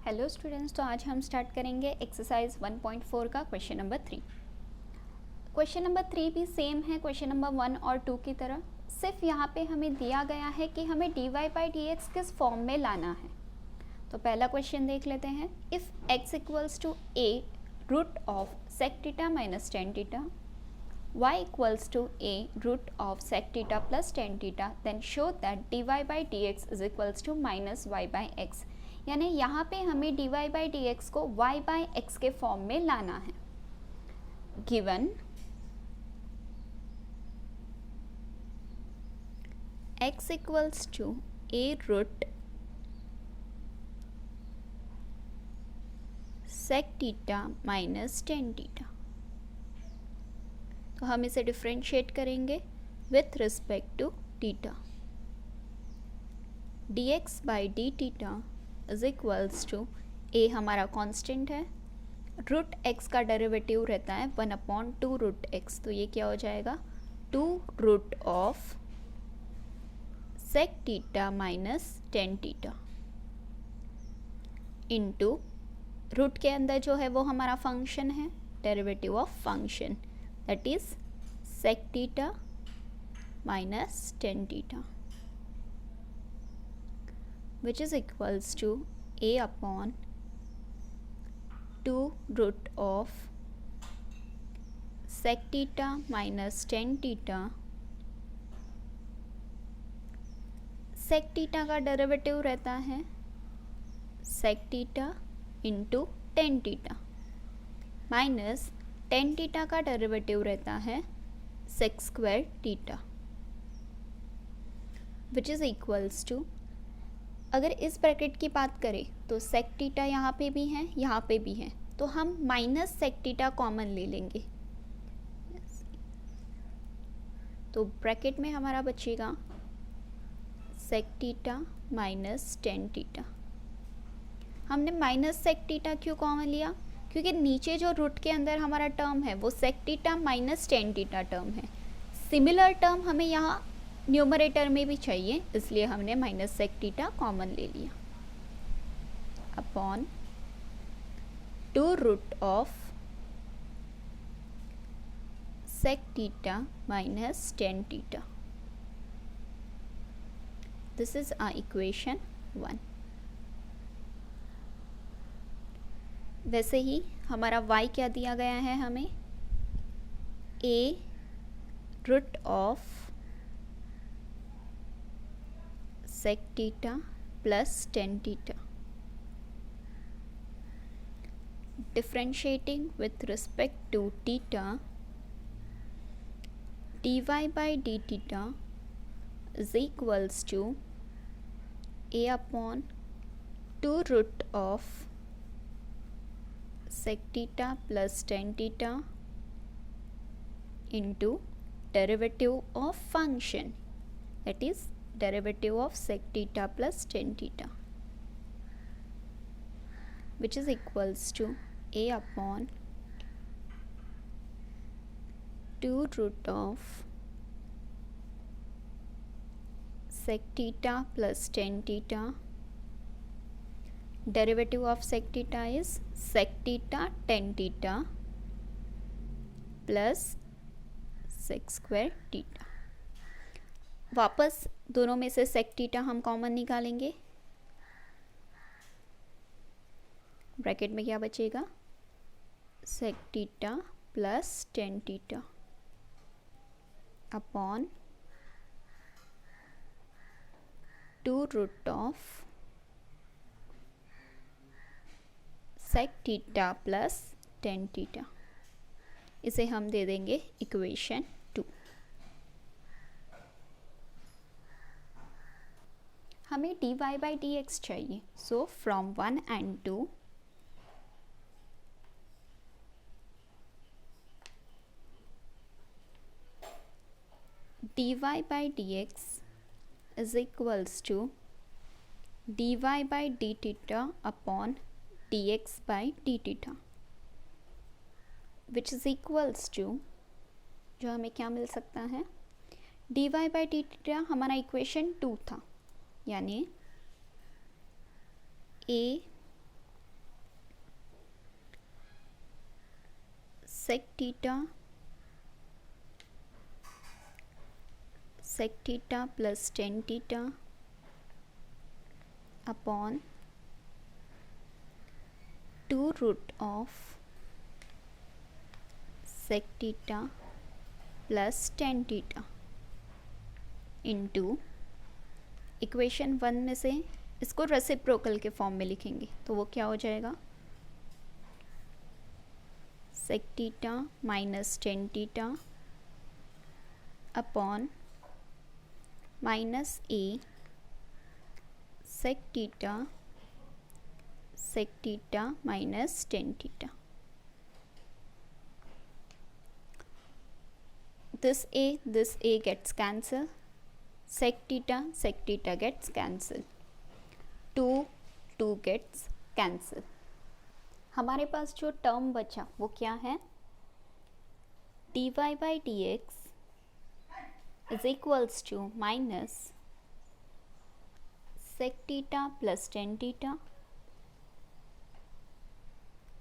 Hello students, तो आज हम स्टार्ट करेंगे एक्सरसाइज 1.4 का क्वेश्चन नंबर 3। क्वेश्चन नंबर 3 भी सेम है क्वेश्चन नंबर 1 और 2 की तरह, सिर्फ यहाँ पे हमें दिया गया है कि हमें dy बाई डी एक्स किस फॉर्म में लाना है। तो पहला क्वेश्चन देख लेते हैं। If x equals to a root of sec theta minus tan theta, y equals to a root of sec theta plus tan theta, then show that dy by d x is equals to minus y by x. यानी यहाँ पे हमें dy by d x को y by x के form में लाना है। Given x equals to a root sec theta minus tan theta, तो हम इसे डिफ्रेंशिएट करेंगे with respect to theta. dx by D theta is equals to a हमारा कांस्टेंट है, रूट x का डेरिवेटिव रहता है 1/2 रूट x, तो ये क्या हो जाएगा 2 root of sec theta minus tan theta into root के अंदर जो है वो हमारा फंक्शन है, derivative of function, that is sec theta minus tan theta, which is equals to a upon 2 root of sec theta minus tan theta। sec theta का derivative रहता है sec theta into tan theta minus tan theta का derivative रहता है sec square theta, which is equals to, अगर इस bracket की बात करें तो सेक थीटा यहाँ पे भी है, यहाँ पे भी है, तो हम माइनस सेक थीटा कॉमन ले लेंगे। तो ब्रैकेट में हमारा बचेगा sec theta minus tan theta. हमने माइनस सेक थीटा क्यों कॉमन लिया? क्योंकि नीचे जो रूट के अंदर हमारा टर्म है वो sec theta minus tan theta term है। सिमिलर टर्म हमें यहाँ न्यूमरेटर में भी चाहिए, इसलिए हमने माइनस सेक थीटा कॉमन ले लिया upon 2 root of sec theta minus tan theta. This is our equation 1। वैसे ही हमारा y क्या दिया गया है हमें, a root of sec theta plus tan theta, differentiating with respect to theta, dy by d theta is equals to a upon 2 root of sec theta plus tan theta into derivative of function, that is derivative of sec theta plus tan theta, which is equals to a upon 2 root of sec theta plus tan theta, derivative of sec theta is sec theta tan theta plus sec square theta। वापस दोनों में से sec theta हम common निकालेंगे, bracket में क्या बचेगा sec theta plus tan theta upon 2 root of sec theta plus tan theta. इसे हम दे देंगे इक्वेशन 2। हमें dy बाई डी एक्स चाहिए, so from 1 and 2 dy by d x is equals to dy by D theta upon dx by D theta, which is equals to, जो हमें क्या मिल सकता है, dy बाई डी थीटा हमारा इक्वेशन 2 था, यानी a sec theta plus tan theta upon 2 root of sec theta plus tan theta into equation 1 में से इसको रेसिप्रोकल के फॉर्म में लिखेंगे तो वो क्या हो जाएगा, sec theta minus tan theta upon minus a sec theta minus tan theta. This a gets cancelled. Sec theta gets cancelled. 2 gets cancelled. हमारे पास जो टर्म बचा वो क्या है, dy by dx is equals to minus sec theta plus tan theta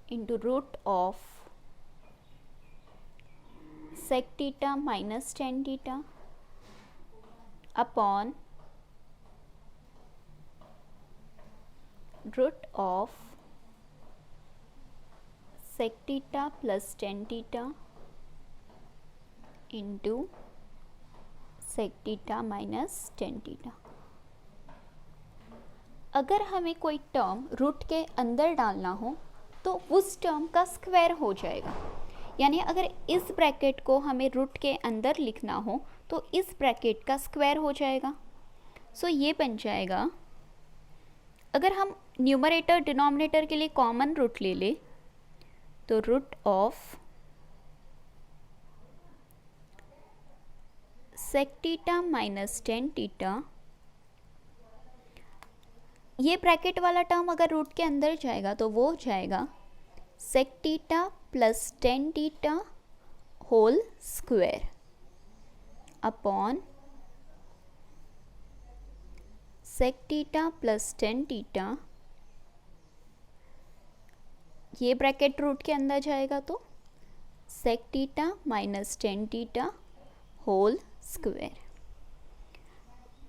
into root of sec theta minus tan theta upon root of sec theta plus tan theta into sec theta minus tan theta. अगर हमें कोई term root के अंदर डालना हो तो उस term का स्क्वायर हो जाएगा, यानी अगर इस ब्रैकेट को हमें रूट के अंदर लिखना हो तो इस ब्रैकेट का स्क्वायर हो जाएगा. सो ये बन जाएगा, अगर हम न्यूमरेटर डिनोमिनेटर के लिए कॉमन रूट ले ले तो root of sec theta minus tan theta, ये ब्रैकेट वाला टर्म अगर रूट के अंदर जाएगा तो वो हो जाएगा sec theta plus tan theta whole square upon sec theta plus tan theta, ये ब्रैकेट रूट के अंदर जाएगा तो sec theta minus tan theta whole square.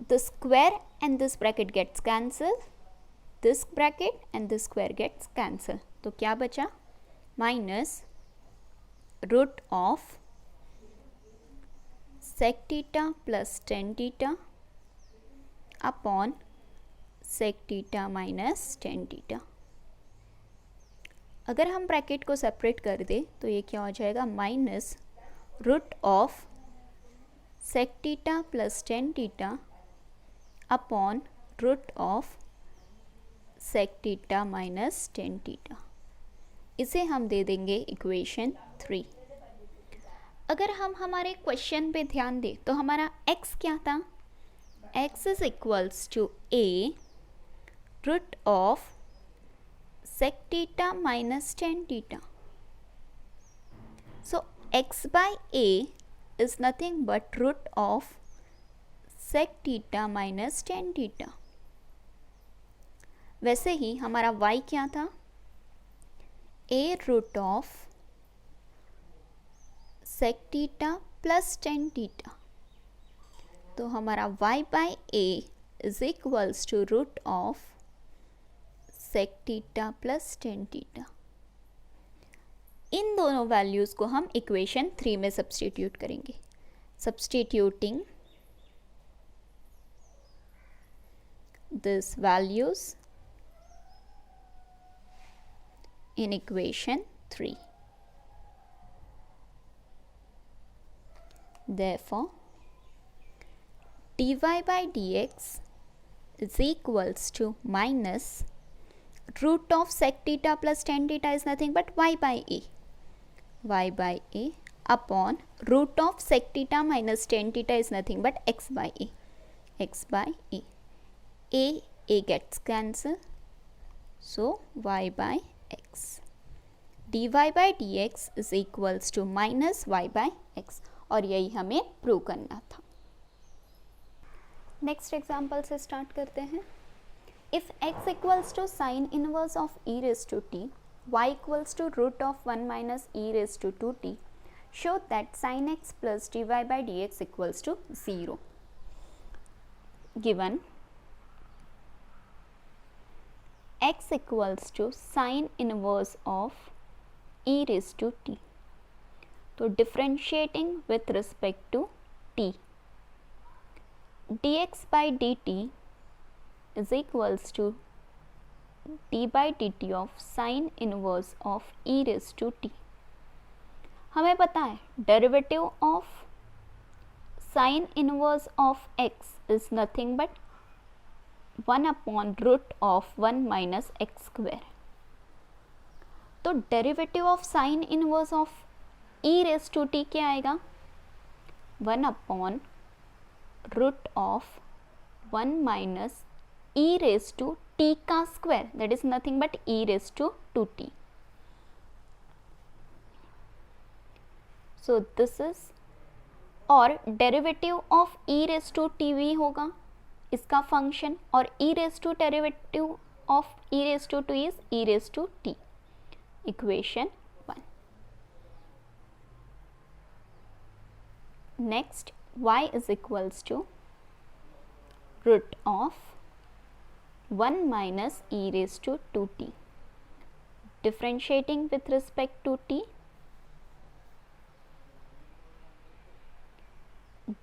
The square and this bracket gets cancelled. This bracket and this square gets cancelled. तो क्या बचा, minus root of sec theta plus tan theta upon sec theta minus tan theta. अगर हम bracket को separate कर दे तो ये क्या हो जाएगा, minus root of sec theta plus tan theta upon root of sec theta minus tan theta. इसे हम दे देंगे इक्वेशन 3. अगर हम हमारे क्वेश्चन पे ध्यान दें तो हमारा x क्या था, x is equals to a root of sec theta minus tan theta. So x by a is nothing but root of sec theta minus tan theta. वैसे ही हमारा y क्या था, a root of sec theta plus tan theta. तो हमारा y by a is equals to root of sec theta plus tan theta. इन दोनों values को हम equation 3 में सब्स्टिट्यूट करेंगे. Substituting this values in equation 3. Therefore, dy by dx is equals to minus root of sec theta plus tan theta is nothing but y by a. Y by a upon root of sec theta minus tan theta is nothing but x by a. X by a. A gets cancelled. So y by x. dy by dx is equals to minus y by x. और यही हमें prove करना था. Next example से start करते हैं. If x equals to sine inverse of e raise to t y equals to root of 1 minus e raised to 2t, show that sin x plus dy by dx equals to 0. Given x equals to sin inverse of e raised to t, तो differentiating with respect to t, dx by dt is equals to d by dt of sin inverse of e raised to t. हमें पता है derivative of sine inverse of x is nothing but 1 upon root of 1 minus X square. तो derivative of sine inverse of e raise to t क्या आएगा? 1 upon root of 1 minus e raise to t का square, that is nothing but e raise to 2t. So this is, और derivative of e raise to T भी होगा इसका function, और e raise to derivative of e raise to to is e raise to t. Equation 1. Next y is equals to root of 1 minus e raised to 2t. Differentiating with respect to t,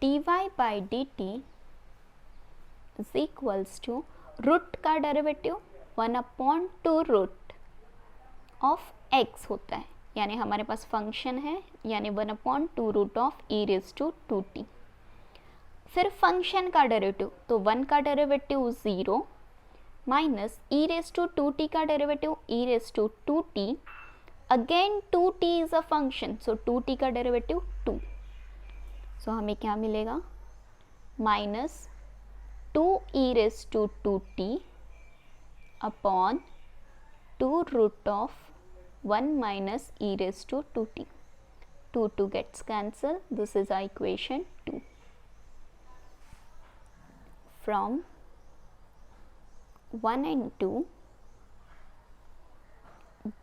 dy by dt is equals to root का derivative 1 upon 2 root of x होता है, यानी हमारे पास function है, यानी 1 upon 2 root of e raise to 2t. फिर function का derivative, तो 1 का derivative 0 minus e raise to 2t का derivative e raise to 2t, again 2t is a function, so 2t का डेरिवेटिव 2. सो हमें क्या मिलेगा? Minus 2e raise to 2t upon 2 root of 1 minus e raise to 2t. 2 gets cancelled. This is our equation 2. From 1 and 2,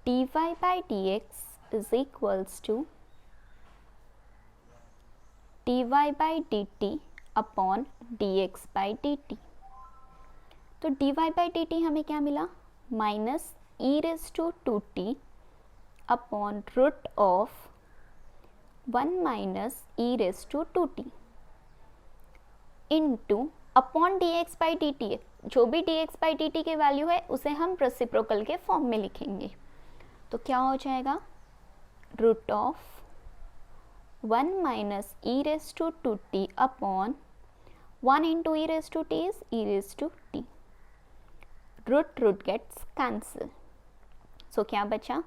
dy by dx is equals to dy by dt upon dx by dt. तो dy by dt हमें क्या मिला? Minus e raise to 2t upon root of 1 minus e raise to 2t into upon dx by dt है. जो भी dx by dt की value है उसे हम रेसिप्रोकल के फॉर्म में लिखेंगे. तो क्या हो जाएगा? Root of 1 minus e raise to 2t upon 1 into e raise to t is e raise to t. Root root gets cancel. So क्या बचा?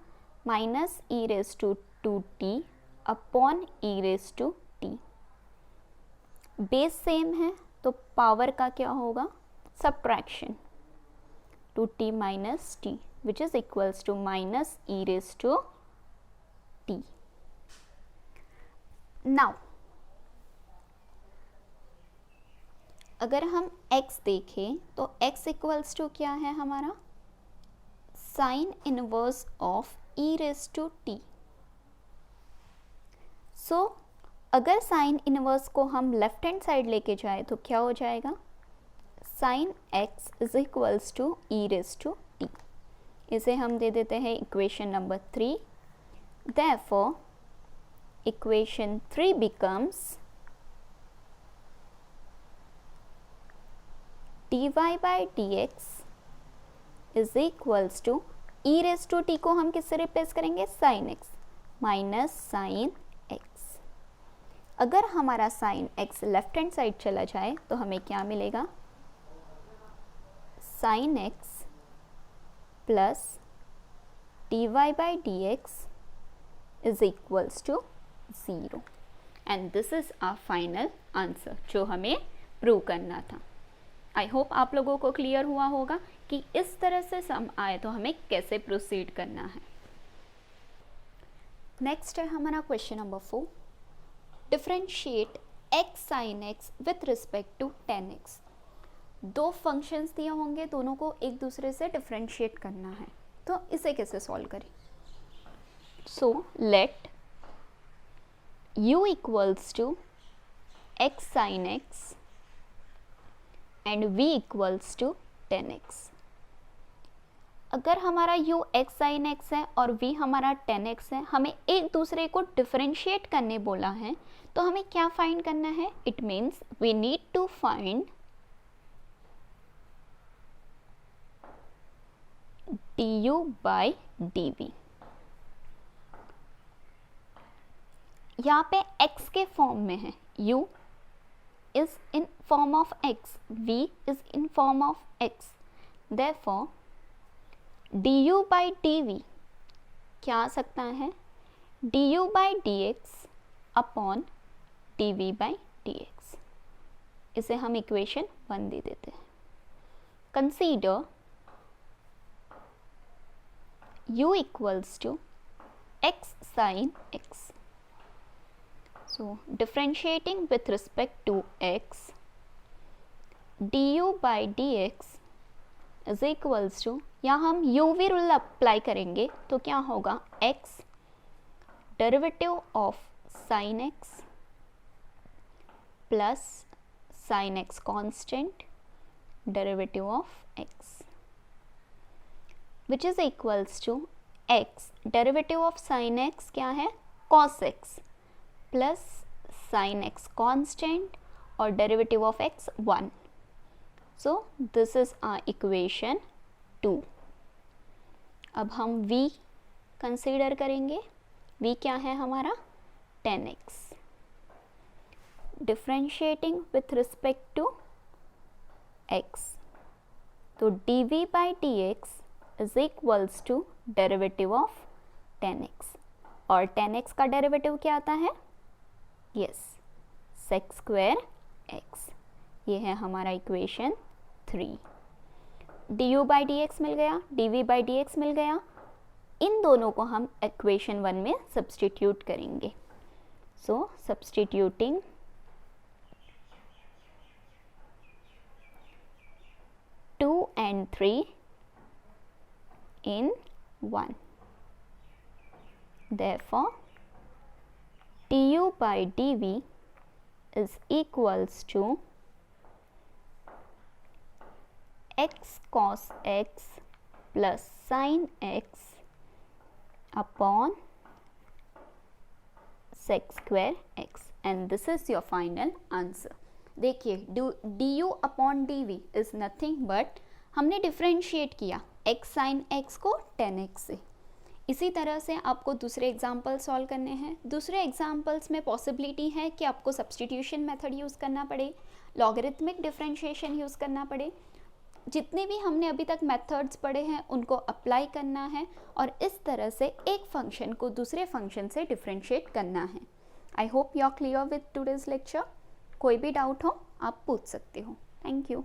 Minus e raise to 2t upon e raise to t. Base same है तो power का क्या होगा? subtraction, 2t minus t, which is equals to minus e raised to t. Now अगर हम x देखें तो x equals to क्या है हमारा? sin inverse of e raised to t. So अगर sin inverse को हम लेफ्ट हैंड साइड लेके जाए तो क्या हो जाएगा? sin x is equals to e raised to t. इसे हम दे देते हैं equation number 3. Therefore, equation 3 becomes dy by dx is equals to e raised to t को हम किससे रिप्लेस करेंगे? sin x minus sin x. अगर हमारा sin x left hand side चला जाए तो हमें क्या मिलेगा? sin x plus dy by dx is equals to 0. And this is our final answer जो हमें प्रूव करना था. आई होप आप लोगों को क्लियर हुआ होगा कि इस तरह से सम आए तो हमें कैसे प्रोसीड करना है. नेक्स्ट है हमारा question number 4. Differentiate x sin x with respect to tan x. दो फंक्शंस दिए होंगे, दोनों को एक दूसरे से डिफरेंशिएट करना है. तो इसे कैसे सॉल्व करें? So let u equals to x sin x and v equals to 10x। अगर हमारा u x sin x है और v हमारा 10x है, हमें एक दूसरे को डिफरेंशिएट करने बोला है, तो हमें क्या फाइंड करना है? It means we need to find du by dv। यहाँ पे x के फॉर्म में है, u is in form of x, v is in form of x, therefore du by dv क्या आ सकता है? du by dx upon dv by dx। इसे हम इक्वेशन 1 दे देते हैं। Consider u equals to x sin x, so differentiating with respect to x, du by dx is equals to, यहाँ हम uv rule apply करेंगे तो क्या होगा? x derivative of sin x plus sin x constant derivative of x, which is equals to x derivative of sin x क्या है? cos x plus sin x constant और derivative of x 1। So this is our equation 2। अब हम v consider करेंगे। v क्या है हमारा? 10x। Differentiating with respect to x, तो dv by dx is equals to derivative of 10x, और 10x का डेरिवेटिव क्या आता है? Yes, sec square x। ये है हमारा इक्वेशन 3। du बाई dx मिल गया, dv बाई dx मिल गया। इन दोनों को हम इक्वेशन 1 में सब्सटीट्यूट करेंगे। सो substituting 2 and 3 in 1, therefore du by dv is equals to x cos x plus sin x upon sec square x, and this is your final answer। देखिए du upon dv is nothing but हमने differentiate किया x sin x को 10x से। इसी तरह से आपको दूसरे एग्जाम्पल सॉल्व करने हैं। दूसरे एग्जाम्पल्स में पॉसिबिलिटी है कि आपको सब्सटीट्यूशन मेथड यूज़ करना पड़े, लॉगरिथमिक डिफरेंशिएशन यूज़ करना पड़े। जितने भी हमने अभी तक मेथड्स पढ़े हैं उनको अप्लाई करना है और इस तरह से एक फंक्शन को दूसरे फंक्शन से डिफरेंशिएट करना है। I hope you are clear with today's lecture. कोई भी डाउट हो आप पूछ सकते हो। Thank you.